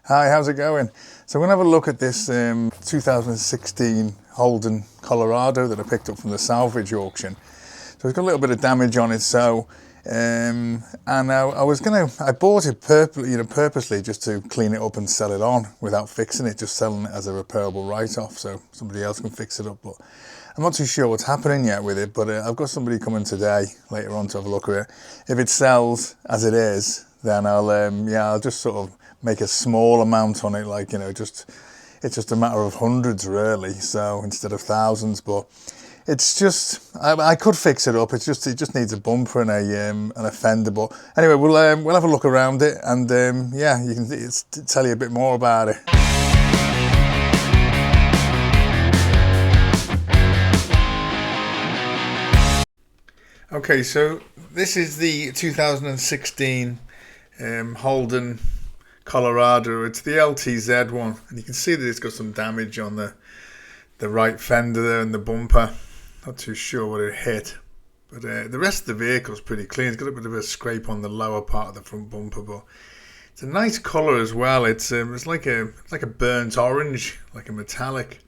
Hi, how's it going? So we're going to have a look at this 2016 Holden Colorado that I picked up from the salvage auction. So it's got a little bit of damage on it, so and I bought it purposely just to clean it up and sell it on without fixing it, just selling it as a repairable write-off so somebody else can fix it up. But I'm not too sure what's happening yet with it, but I've got somebody coming today later on to have a look at it. If it sells as it is, then I'll just sort of make a small amount on it, like, it's just a matter of hundreds really, so instead of thousands. But it's just, I could fix it up. It just needs a bumper and a fender. But anyway, we'll have a look around it, and you can tell you a bit more about it. Okay, so this is the 2016 Holden Colorado. It's the LTZ one, and you can see that it's got some damage on the right fender there and the bumper. Not too sure what it hit, but the rest of the vehicle's pretty clean. It's got a bit of a scrape on the lower part of the front bumper, but it's a nice colour as well. It's like a burnt orange, like a metallic.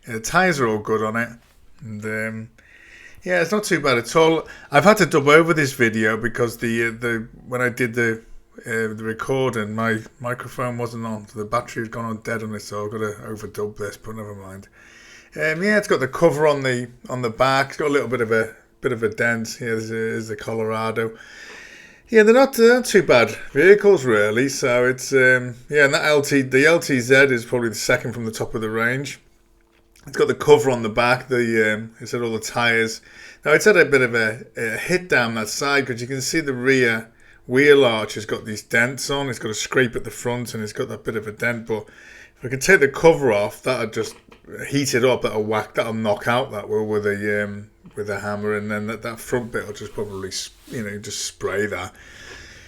The tyres are all good on it, and yeah, it's not too bad at all. I've had to dub over this video because when I did the recording, my microphone wasn't on, so the battery had gone on dead on it, so I've got to overdub this, but never mind. Yeah, it's got the cover on the back. It's got a little bit of a dent. Here is the Colorado. Yeah, they're not too bad vehicles really. So it's and the LTZ is probably the second from the top of the range. It's got the cover on the back. It's had all the tyres. Now it's had a bit of a hit down that side, because you can see the rear wheel arch has got these dents on. It's got a scrape at the front, and it's got that bit of a dent. But if I can take the cover off, that'll just heat it up. That'll knock out that will with a hammer, and then that front bit will just probably just spray that.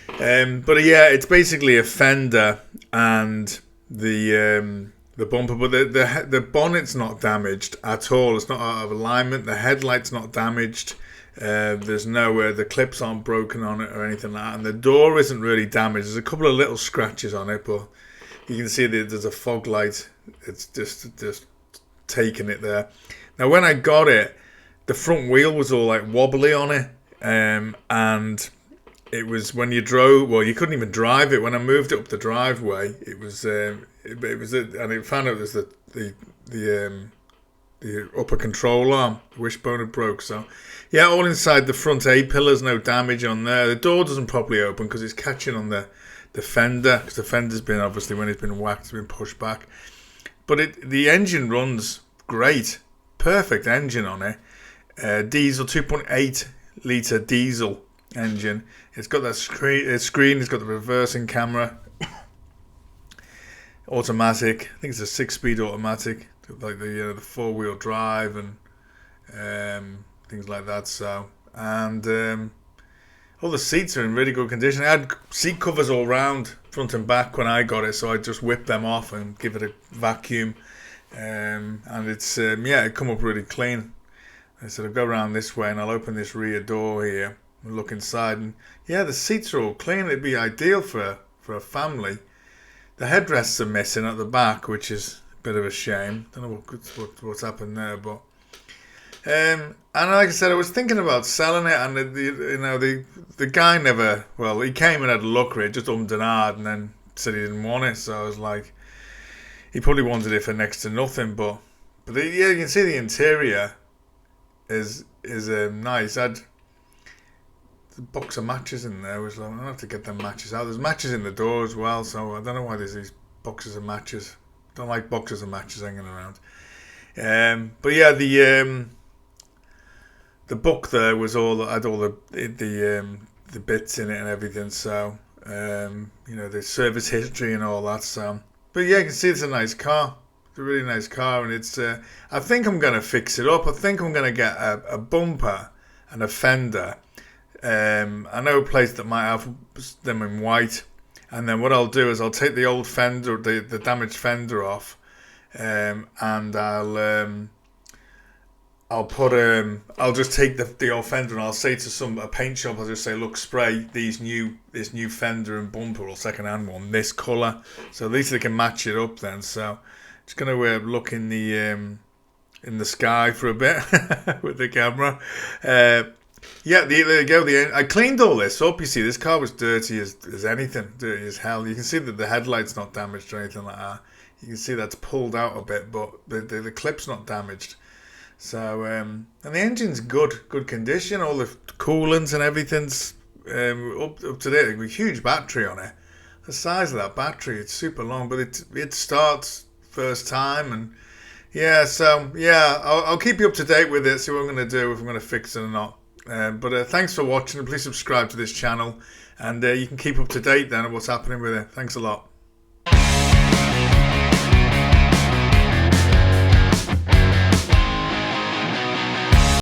But yeah, it's basically a fender and the bumper, but the bonnet's not damaged at all. It's not out of alignment. The headlight's not damaged. There's nowhere, the clips aren't broken on it or anything like that, and the door isn't really damaged. There's a couple of little scratches on it, but you can see that there's a fog light. It's just taking it there. Now when I got it, the front wheel was all like wobbly on it, and it was when you drove, well, you couldn't even drive it. When I moved it up the driveway, it was and it found out it was the upper control arm, the wishbone had broke. So yeah, all inside the front A-pillars, no damage on there. The door doesn't properly open because it's catching on the fender, because the fender's been, obviously when it's been whacked, it's been pushed back. But the engine runs great, perfect engine on it. Diesel, 2.8 litre diesel engine. It's got that screen. It's got the reversing camera. Automatic. I think it's a 6-speed automatic, like the 4-wheel drive and things like that. So, and all the seats are in really good condition. I had seat covers all round, front and back, when I got it, so I just whipped them off and give it a vacuum. And it's it come up really clean. I said I'll go around this way and I'll open this rear door here and look inside, and yeah, the seats are all clean. It'd be ideal for a family. The headrests are missing at the back, which is a bit of a shame. Don't know what's happened there, but and like I said, I was thinking about selling it, and the guy never. Well, he came and had a look at it, just and ahhed, and then said he didn't want it. So I was like, he probably wanted it for next to nothing. But yeah, you can see the interior is nice. I had the box of matches in there. Was like, I don't have to get them matches out. There's matches in the door as well, so I don't know why there's these boxes of matches. Don't like boxes of matches hanging around. But yeah, the book there was had all the bits in it and everything. So the service history and all that. So, but yeah, you can see it's a nice car. It's a really nice car, and it's. I think I'm gonna fix it up. I think I'm gonna get a bumper and a fender. I know a place that might have them in white, and then what I'll do is I'll take the old fender, the damaged fender off, and I'll just take the old fender and I'll say to a paint shop, I'll just say, look, spray this new fender and bumper or second hand one this colour, so at least they can match it up then. So just gonna look in the sky for a bit with the camera. Yeah, there you go. I cleaned all this up. You see, this car was dirty as anything, dirty as hell. You can see that the headlight's not damaged or anything like that. You can see that's pulled out a bit, but the clip's not damaged. So, and the engine's good condition. All the coolants and everything's up to date. A huge battery on it. The size of that battery, it's super long, but it starts first time. And yeah, so yeah, I'll keep you up to date with it. See what I'm going to do, if I'm going to fix it or not. But thanks for watching, and please subscribe to this channel, and you can keep up to date then on what's happening with it. Thanks a lot.